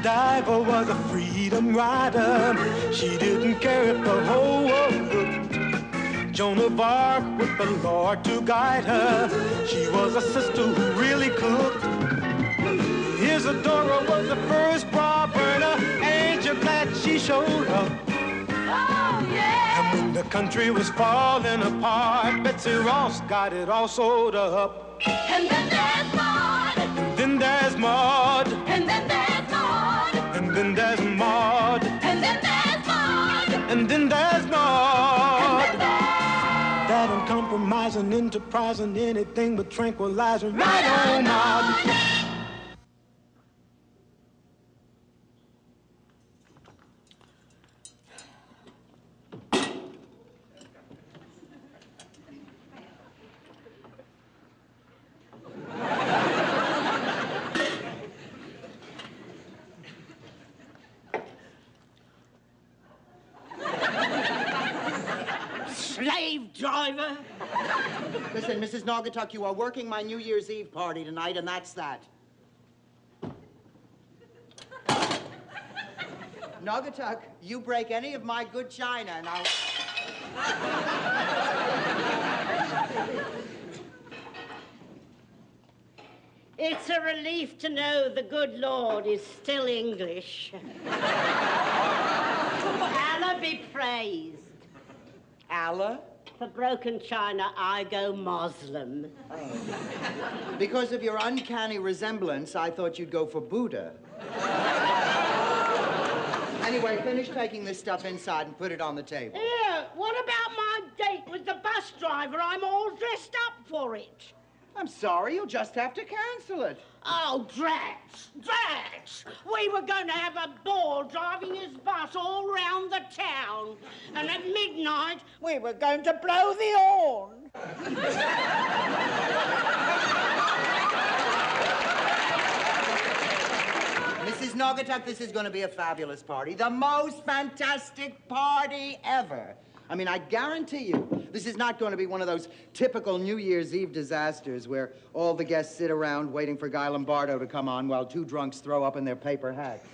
Godiva was a freedom rider. She didn't care if the whole world looked. Joan of Arc with the Lord to guide her. She was a sister who really cooked. Isadora was the first bra burner. Ain't you glad she showed up? Oh, yeah! And when the country was falling apart, Betsy Ross got it all sewed up. And then there's Maude. And then there's Maude. And then there's Maude. And then there's Maude. And then there's Maude. And then there's Maude. That uncompromising, enterprising, anything but tranquilizing. Right on, Maude. Slave driver! Listen, Mrs. Naugatuck, you are working my New Year's Eve party tonight, and that's that. Naugatuck, you break any of my good china, and I'll... It's a relief to know the good Lord is still English. Allah be praised. Allah? For broken china, I go Muslim. Because of your uncanny resemblance, I thought you'd go for Buddha. Anyway, finish taking this stuff inside and put it on the table. Yeah, what about my date with the bus driver? I'm all dressed up for it. I'm sorry, you'll just have to cancel it. Oh, Drax! Drax! We were going to have a ball driving his bus all round the town. And at midnight, we were going to blow the horn. Mrs. Naugatuck, this is going to be a fabulous party. The most fantastic party ever. I mean, I guarantee you, this is not going to be one of those typical New Year's Eve disasters where all the guests sit around waiting for Guy Lombardo to come on while two drunks throw up in their paper hats.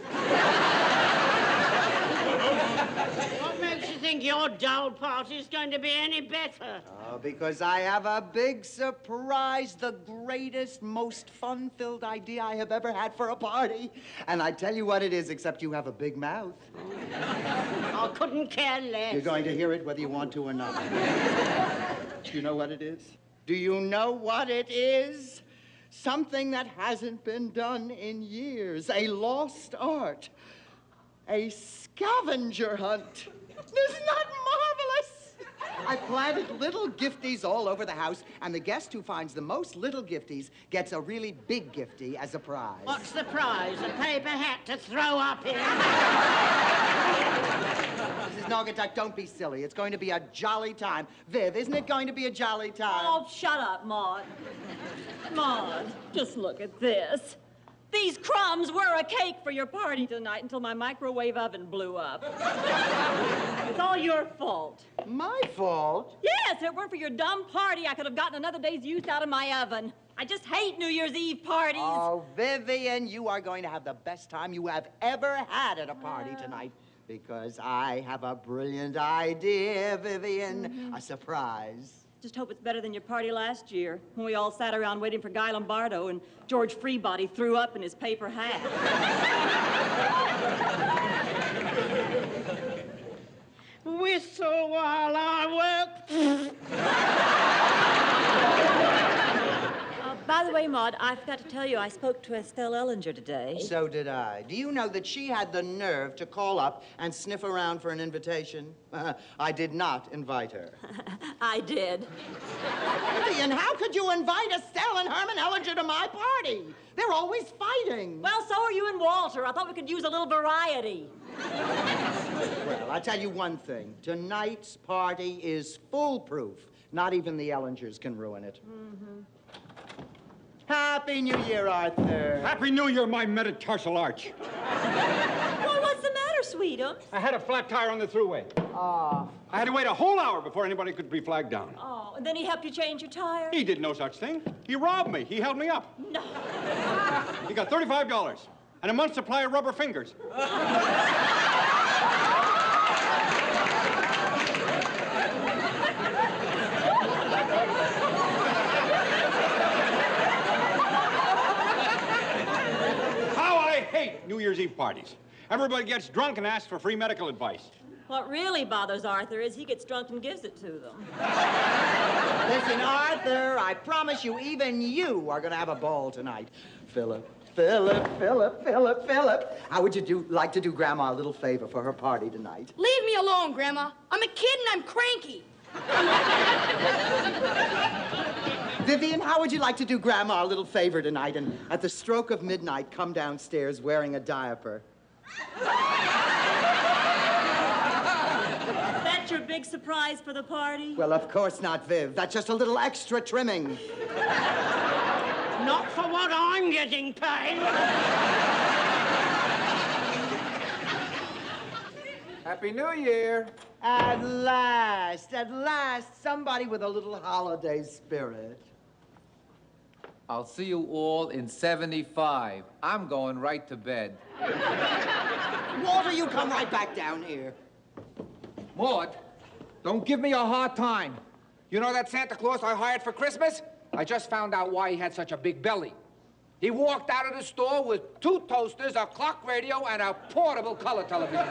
What makes you think your dull party is going to be any better? Oh, because I have a big surprise, the greatest, most fun-filled idea I have ever had for a party. And I tell you what it is, except you have a big mouth. I couldn't care less. You're going to hear it whether you want to or not. Do you know what it is? Do you know what it is? Something that hasn't been done in years. A lost art. A scavenger hunt. Isn't that marvelous? I planted little gifties all over the house, and the guest who finds the most little gifties gets a really big giftie as a prize. What's the prize? A paper hat to throw up in? Mrs. Naugatuck, don't be silly. It's going to be a jolly time. Viv, isn't it going to be a jolly time? Oh, shut up, Maude. Maude, just look at this. These crumbs were a cake for your party tonight until my microwave oven blew up. It's all your fault. My fault? Yes, if it weren't for your dumb party, I could have gotten another day's use out of my oven. I just hate New Year's Eve parties. Oh, Vivian, you are going to have the best time you have ever had at a party tonight. Because I have a brilliant idea, Vivian. A surprise. Just hope it's better than your party last year, when we all sat around waiting for Guy Lombardo and George Freebody threw up in his paper hat. Whistle while I work. By the way, Maude, I forgot to tell you, I spoke to Estelle Ellinger today. So did I. Do you know that she had the nerve to call up and sniff around for an invitation? I did not invite her. I did. Vivian, how could you invite Estelle and Herman Ellinger to my party? They're always fighting. Well, so are you and Walter. I thought we could use a little variety. Well, I'll tell you one thing. Tonight's party is foolproof. Not even the Ellingers can ruin it. Mm-hmm. Happy New Year, Arthur. Happy New Year, my metatarsal arch. Well, what's the matter, sweetum? I had a flat tire on the thruway. Oh. I had to wait a whole hour before anybody could be flagged down. Oh, and then he helped you change your tire? He did no such thing. He robbed me. He held me up. No. He got $35. and a month's supply of rubber fingers. How I hate New Year's Eve parties. Everybody gets drunk and asks for free medical advice. What really bothers Arthur is he gets drunk and gives it to them. Listen, Arthur, I promise you, even you are going to have a ball tonight. Philip, how would you like to do Grandma a little favor for her party tonight? Leave me alone, Grandma. I'm a kid and I'm cranky. Vivian, how would you like to do Grandma a little favor tonight and at the stroke of midnight come downstairs wearing a diaper? That's your big surprise for the party? Well, of course not, Viv. That's just a little extra trimming. Not for what I'm getting paid. Happy New Year. At last, somebody with a little holiday spirit. I'll see you all in 75. I'm going right to bed. Walter, you come right back down here. Maude, don't give me a hard time. You know that Santa Claus I hired for Christmas? I just found out why he had such a big belly. He walked out of the store with 2 toasters, a clock radio, and a portable color television.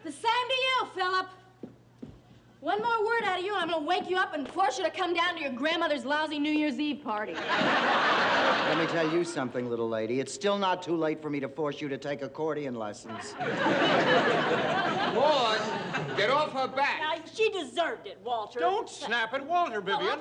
The same to you, Philip. One more word out of you, and I'm gonna wake you up and force you to come down to your grandmother's lousy New Year's Eve party. Let me tell you something, little lady. It's still not too late for me to force you to take accordion lessons. Maude, get off her back. Now, she deserved it, Walter. Don't snap at Walter, Vivian.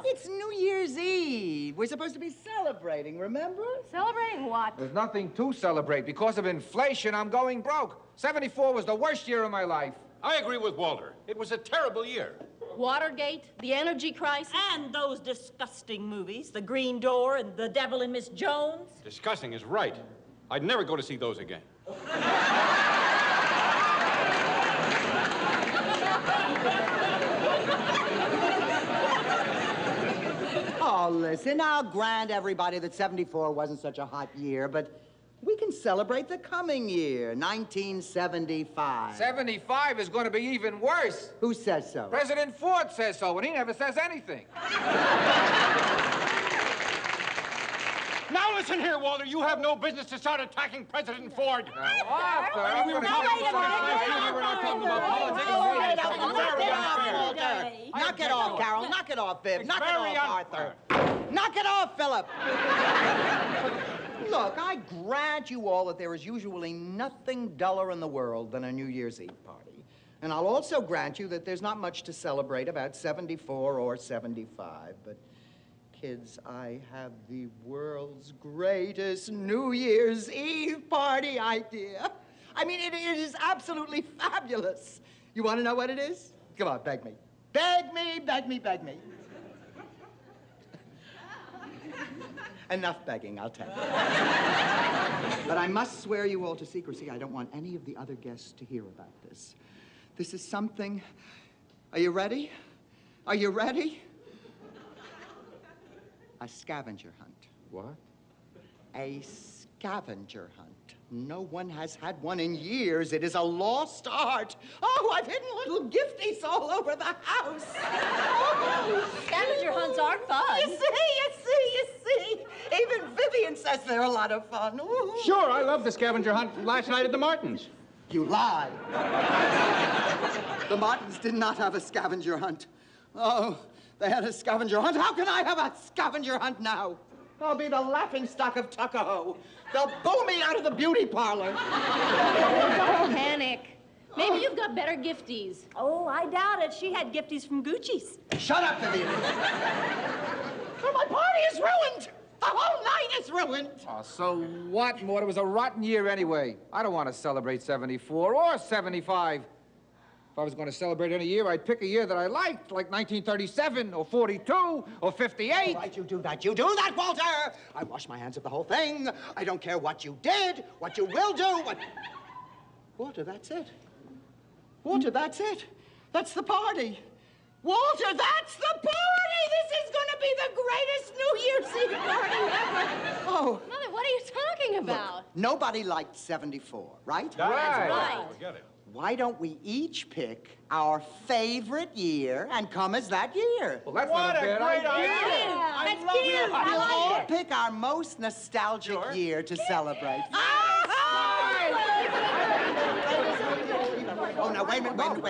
It's New Year's Eve. We're supposed to be celebrating, remember? Celebrating what? There's nothing to celebrate. Because of inflation, I'm going broke. 74 was the worst year of my life. I agree with Walter. It was a terrible year. Watergate, the energy crisis. And those disgusting movies, The Green Door and The Devil and Miss Jones. Disgusting is right. I'd never go to see those again. Oh, listen, I'll grant everybody that 74 wasn't such a hot year, but we can celebrate the coming year, 1975. 75 is going to be even worse. Who says so? President Ford says so, and he never says anything. Now listen here, Walter. You have no business to start attacking President Ford. Arthur, We were talking about politics. Knock it off, Carol. Knock it off, Viv. It's Knock it very off, Arthur. Knock it off, Philip. Look, I grant you all that there is usually nothing duller in the world than a New Year's Eve party. And I'll also grant you that there's not much to celebrate about 74 or 75, but kids, I have the world's greatest New Year's Eve party idea. I mean, it is absolutely fabulous. You want to know what it is? Come on, beg me. Beg me, beg me, beg me. Enough begging, I'll tell you. But I must swear you all to secrecy. I don't want any of the other guests to hear about this. This is something... Are you ready? Are you ready? A scavenger hunt. What? A scavenger hunt. No one has had one in years. It is a lost art. Oh, I've hidden little gifties all over the house. Oh. Scavenger hunts are fun. You see. Even Vivian says they're a lot of fun. Ooh. Sure, I loved the scavenger hunt last night at the Martins. You lie. The Martins did not have a scavenger hunt. Oh, they had a scavenger hunt. How can I have a scavenger hunt now? I'll be the laughingstock of Tuckahoe. They'll boo me out of the beauty parlor. Don't panic. Maybe you've got better gifties. Oh, I doubt it. She had gifties from Gucci's. Shut up, Vivian. Well, my party is ruined. The whole night is ruined. Oh, so what, Maude? It was a rotten year anyway. I don't want to celebrate 74 or 75. If I was going to celebrate any year, I'd pick a year that I liked, like 1937 or 42 or 58. All right, you do that, Walter. I wash my hands of the whole thing. I don't care what you did, what you will do, what... Walter, that's it. Walter, that's it. That's the party. Walter, that's the party! This is going to be the greatest New Year's Eve party ever! Oh, Mother, what are you talking about? nobody liked 74, right? Right. Forget it. Why don't we each pick our favorite year and come as that year? Well, that's What not a a bad great idea. idea! That's cute. We'll I all like it. pick our most nostalgic year to celebrate. Oh, now, wait a minute.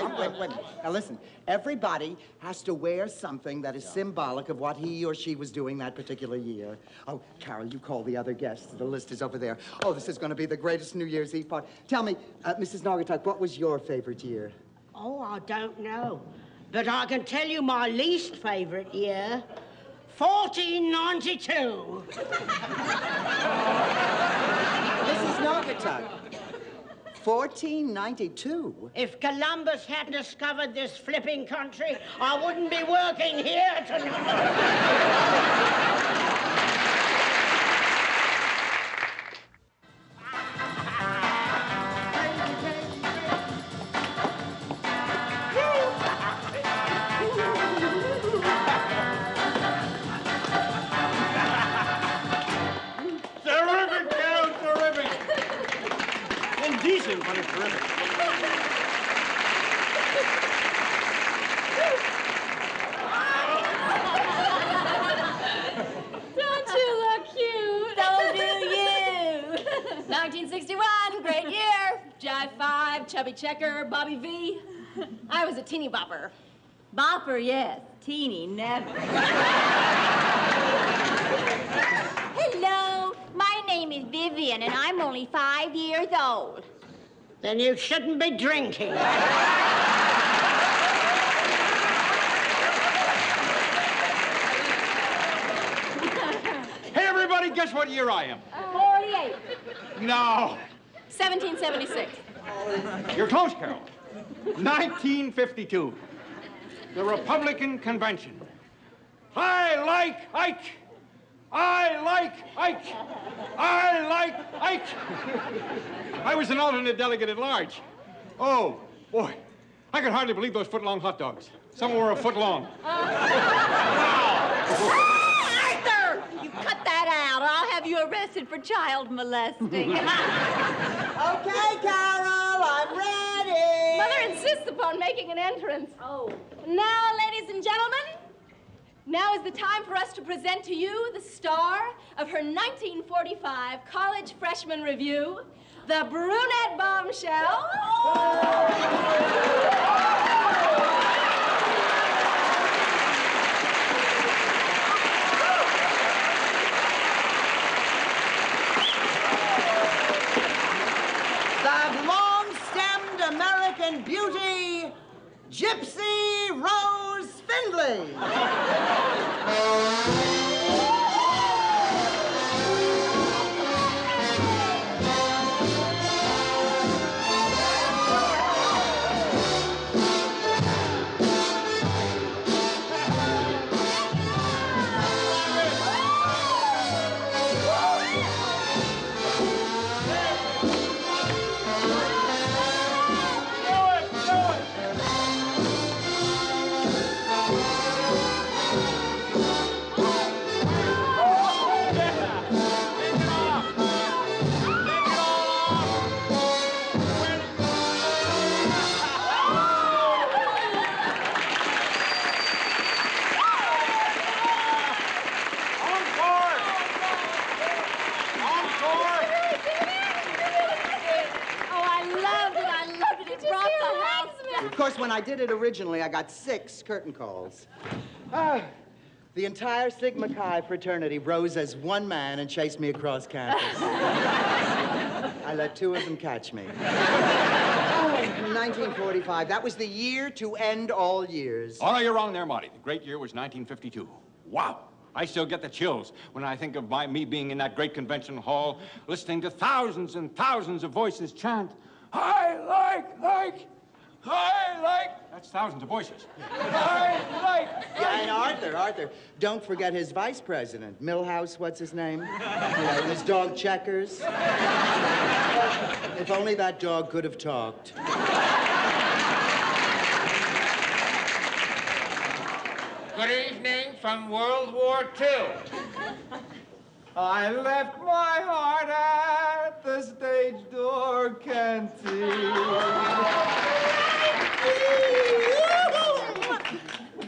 Now, listen. Everybody has to wear something that is symbolic of what he or she was doing that particular year. Oh, Carol, you call the other guests. The list is over there. Oh, this is going to be the greatest New Year's Eve party. Tell me, Mrs. Naugatuck, what was your favorite year? Oh, I don't know. But I can tell you my least favorite year, 1492. Mrs. Naugatuck, 1492? If Columbus hadn't discovered this flipping country, I wouldn't be working here tonight. Terrific, Carol, terrific. Indecent, but it's terrific. Don't you look cute? So do you. 1961, great year. Jive 5, Chubby Checker, Bobby V. I was a teeny bopper. Bopper, yes. Teeny, never. Hello, my name is Vivian, and I'm only 5 years old. Then you shouldn't be drinking. Hey, everybody, guess what year I am? 48. No. 1776. You're close, Carol. 1952. The Republican Convention. I like Ike. I like Ike. I like Ike. I was an alternate delegate at large. Oh, boy. I could hardly believe those foot-long hot dogs. Some were a foot long. Arthur! You cut that out, or I'll have you arrested for child molesting. Okay, Carol, I'm ready. Mother insists upon making an entrance. Oh. Now, ladies and gentlemen, now is the time for us to present to you the star of her 1945 College Freshman Review, the brunette bombshell. The long-stemmed American beauty, Gypsy Rose Findlay. Of course, when I did it originally, I got 6 curtain calls. The entire Sigma Chi fraternity rose as one man and chased me across campus. I let 2 of them catch me. 1945, that was the year to end all years. Oh, no, you're wrong there, Marty. The great year was 1952. Wow. I still get the chills when I think of me being in that great convention hall, listening to thousands and thousands of voices chant, I like. That's thousands of voices. I like. Yeah, and Arthur, don't forget his vice president, Milhouse, what's his name? Yeah, and his dog Checkers. If only that dog could have talked. Good evening from World War II. I left my heart at the stage door canteen.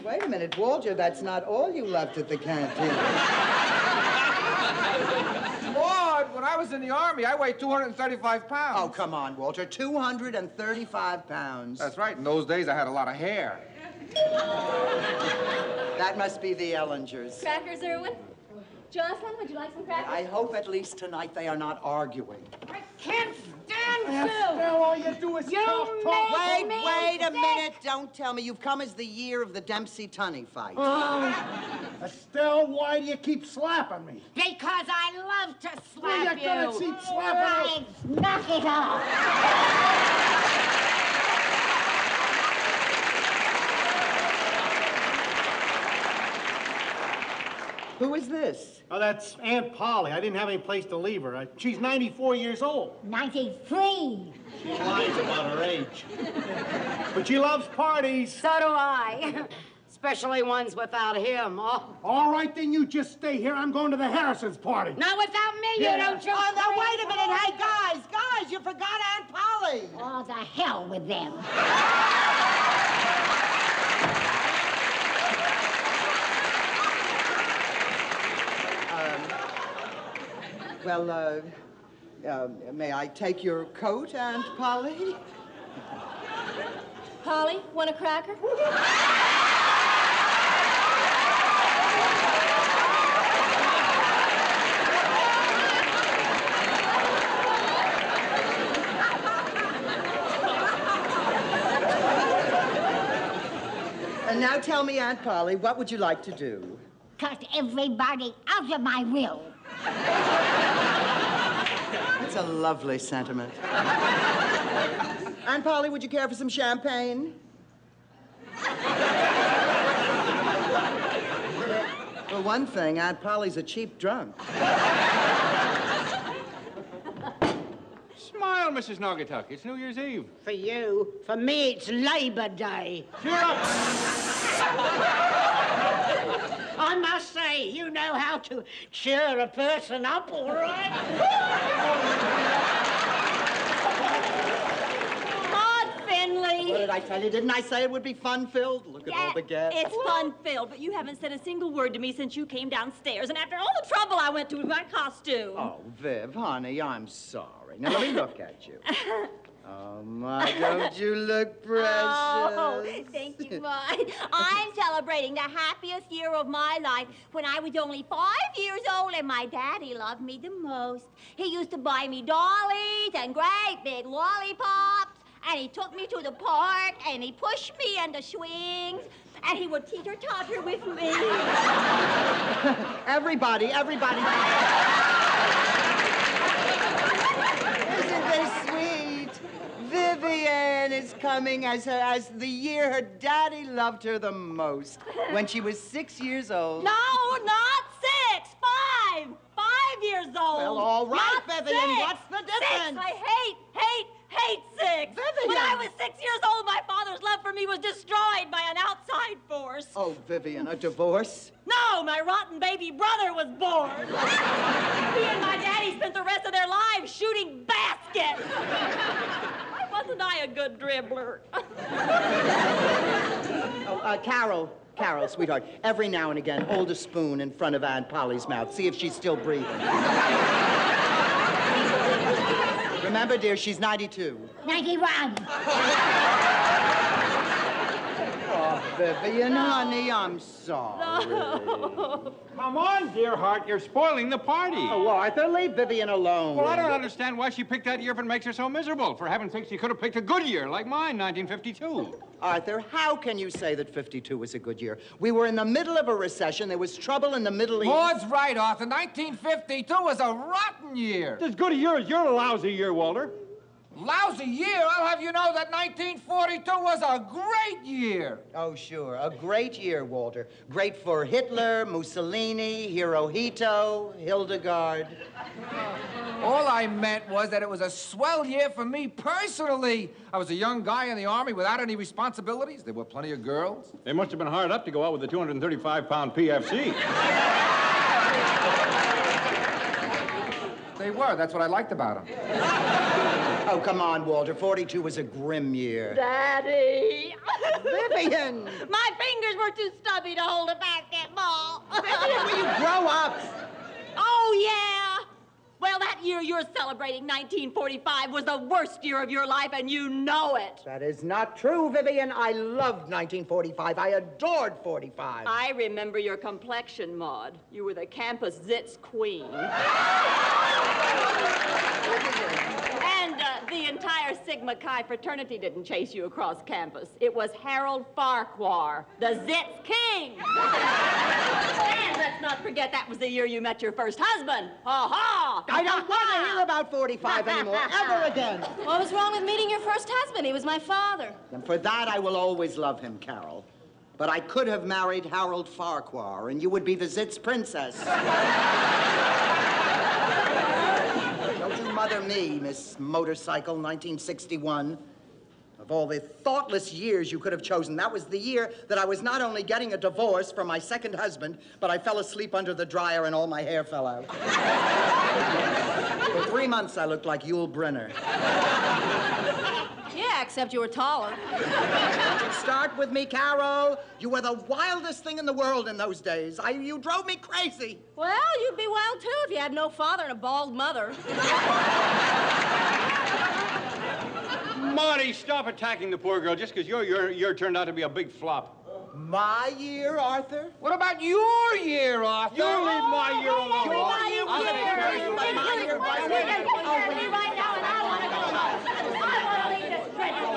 Wait a minute, Walter, that's not all you left at the canteen. Lord, when I was in the Army, I weighed 235 pounds. Oh, come on, Walter, 235 pounds. That's right. In those days, I had a lot of hair. That must be the Ellingers. Crackers, Irwin? Jocelyn, would you like some crackers? I hope at least tonight they are not arguing. I can't stand you. Now all you do is talk. Wait a minute. Don't tell me. You've come as the year of the Dempsey-Tunney fight. Estelle, why do you keep slapping me? Because I love to slap Well, you're gonna keep slapping Right. Knock it off. Who is this? Oh, that's Aunt Polly. I didn't have any place to leave her. She's 94 years old. 93. She lies about her age. But she loves parties. So do I. Especially ones without him. Oh. All right, then you just stay here. I'm going to the Harrisons' party. Not without me, Yeah. you don't you? Oh, now, wait a minute. Hey, guys, you forgot Aunt Polly. Oh, the hell with them. Well, may I take your coat, Aunt Polly? Polly, want a cracker? And now tell me, Aunt Polly, what would you like to do? Cut everybody out of my will. That's a lovely sentiment. Aunt Polly, would you care for some champagne? For one thing, Aunt Polly's a cheap drunk. Smile, Mrs. Naugatuck. It's New Year's Eve. For you. For me, it's Labor Day. Cheer up. I must say, you know how to cheer a person up, all right? Maud Finley. What did I tell you? Didn't I say it would be fun-filled? Look at all the guests. It's fun-filled, but you haven't said a single word to me since you came downstairs, and after all the trouble I went to with my costume. Oh, Viv, honey, I'm sorry. Now, let me look at you. Oh, my, don't you look precious? Oh, thank you, Maude. I'm celebrating the happiest year of my life when I was only 5 years old and my daddy loved me the most. He used to buy me dollies and great big lollipops, and he took me to the park, and he pushed me in the swings, and he would teeter-totter with me. Everybody. Isn't this sweet? Vivian is coming as the year her daddy loved her the most, when she was 6 years old. No, not 6. 5. 5 years old. Well, all right, Not Vivian, 6. what's the difference? 6. I hate 6. Vivian. When I was 6 years old, my father's love for me was destroyed by an outside force. Oh, Vivian, a divorce? No, my rotten baby brother was born. He and my daddy spent the rest of their lives shooting baskets. Why wasn't I a good dribbler? Oh, Carol, sweetheart, every now and again, hold a spoon in front of Aunt Polly's mouth. See if she's still breathing. Remember, dear, she's 92. 91. Oh, Vivian, honey, I'm sorry. Come on, dear heart. You're spoiling the party. Oh, Arthur, leave Vivian alone. Well, I don't understand why she picked that year if it makes her so miserable. For heaven's sake, she could have picked a good year like mine, 1952. Arthur, how can you say that 52 was a good year? We were in the middle of a recession. There was trouble in the Middle East. Maud's right, Arthur. 1952 was a rotten year. As good a year as your lousy year, Walter. Lousy year? I'll have you know that 1942 was a great year. Oh, sure. A great year, Walter. Great for Hitler, Mussolini, Hirohito, Hildegard. All I meant was that it was a swell year for me personally. I was a young guy in the Army without any responsibilities. There were plenty of girls. They must have been hard up to go out with the 235-pound PFC. They were. That's what I liked about them. Oh, come on, Walter. 42 was a grim year. Daddy! Vivian! My fingers were too stubby to hold a basketball. Vivian, will you grow up? Oh, yeah. Well, that year you're celebrating, 1945, was the worst year of your life, and you know it. That is not true, Vivian. I loved 1945. I adored 45. I remember your complexion, Maude. You were the campus zits queen. And the entire Sigma Chi fraternity didn't chase you across campus. It was Harold Farquhar, the zits king. And let's not forget that was the year you met your first husband. Ha-ha! I don't want to hear about 45 anymore, ever again. What was wrong with meeting your first husband? He was my father. And for that, I will always love him, Carol. But I could have married Harold Farquhar, and you would be the Zitz princess. Don't you mother me, Miss Motorcycle 1961. Of all the thoughtless years you could have chosen, that was the year that I was not only getting a divorce from my second husband, but I fell asleep under the dryer and all my hair fell out. For 3 months, I looked like Yul Brynner. Yeah, except you were taller. Don't you start with me, Carol. You were the wildest thing in the world in those days. You drove me crazy. Well, you'd be wild, too, if you had no father and a bald mother. Marty, stop attacking the poor girl just because your year turned out to be a big flop. My year, Arthur? What about your year, Arthur? You leave my year alone. I'll take care of you, but my year was... Right now, and I want to go home. I want to leave this dreadful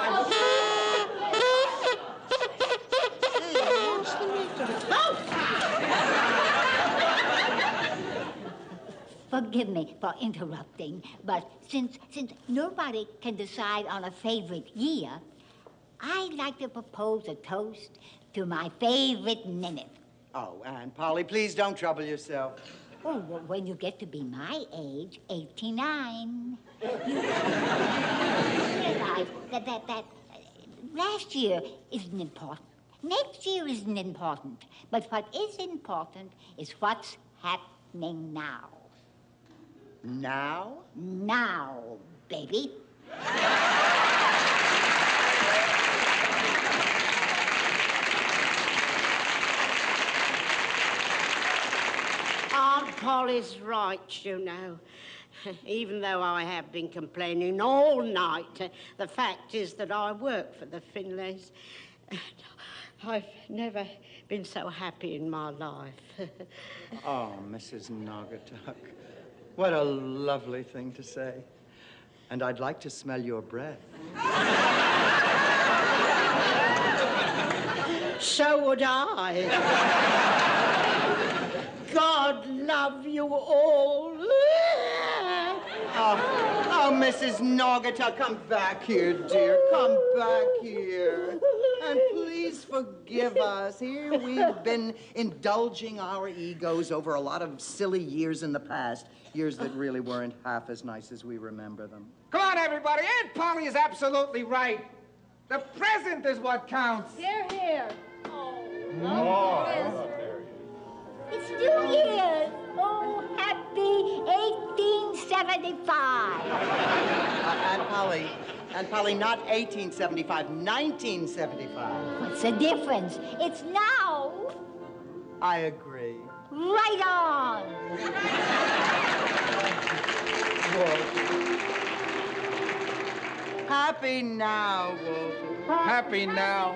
Forgive me for interrupting, but since nobody can decide on a favorite year, I'd like to propose a toast to my favorite minute. Oh, Aunt Polly, please don't trouble yourself. Oh, well, when you get to be my age, 89, you realize that last year isn't important. Next year isn't important. But what is important is what's happening now. Now? Now, baby. Aunt Polly's right, you know. Even though I have been complaining all night, the fact is that I work for the Finlays. I've never been so happy in my life. Oh, Mrs. Naugatuck, what a lovely thing to say. And I'd like to smell your breath. So would I. God love you all. Oh, Mrs. Naugatuck, come back here, dear. Come back here. And please forgive us. Here we've been indulging our egos over a lot of silly years in the past. Years that really weren't half as nice as we remember them. Come on, everybody. Aunt Polly is absolutely right. The present is what counts. Here, here. It's New Year's. Oh, happy 1875. Aunt Polly, not 1875, 1975. What's the difference? It's now. I agree. Right on. Happy now, Walter. Happy now.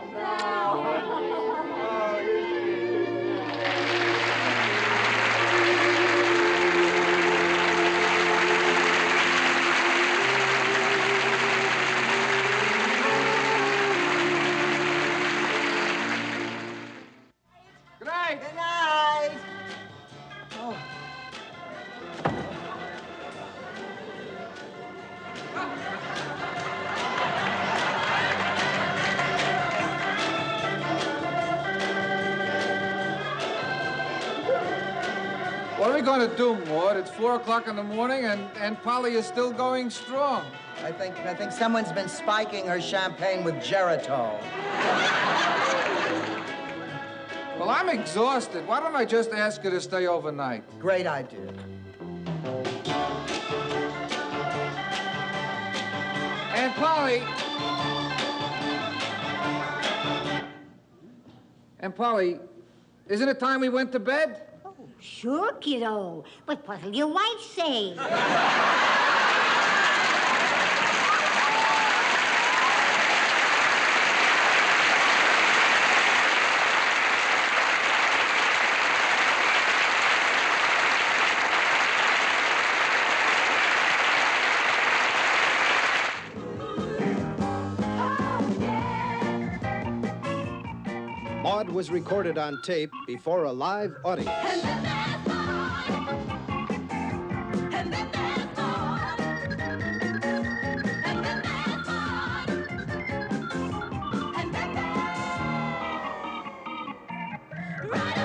Good night. Good night. Oh. are we going to do, Maude? It's 4 o'clock in the morning, and Polly is still going strong. I think someone's been spiking her champagne with Geritol. Well, I'm exhausted. Why don't I just ask her to stay overnight? Great idea. And Polly... And Polly, isn't it time we went to bed? Oh, sure, kiddo. But what'll your wife say? Maude was recorded on tape before a live audience. Right